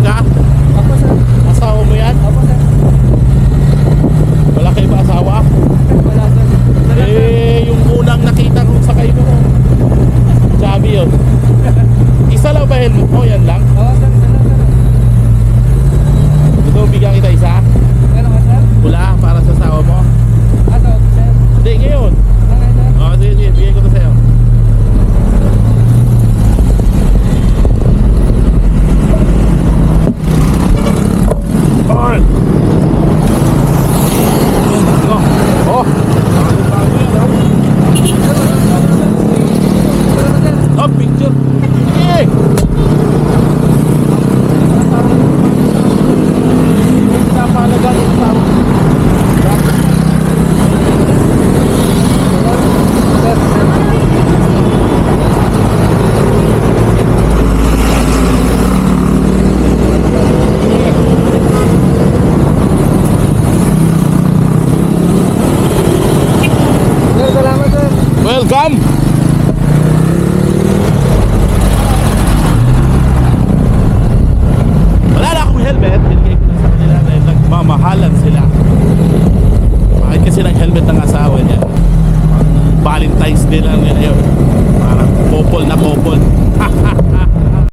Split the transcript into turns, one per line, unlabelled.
ka?
Opo, sir.
Asawa mo yan?
Opo, sir.
Wala kayo ba asawa?
Wala, sir. Wala, sir.
Yung unang nakita kong sakay mo, sabi yun. Isa lang ba helmet mo? Yan lang?
Oo, sir. Wala, sir.
Ito, bigyan kita isa.
Meron ka, sir?
Wala, para sa asawa mo.
Ato, sir.
Hindi, ngayon.
Okay, sir.
Sige, sige, bigyan ko to sa'yo. Alright. Oh. Oh, picture. Hey. Napalaga ng tao.
Sir, salamat, sir.
Welcome. Wala na akong helmet. Binigay ko na sa kanila dahil nagmamahalan sila. Bakit kasi ng helmet ng asawa niya? Valentine's Day lang nila yun. Parang couple na couple. Ha!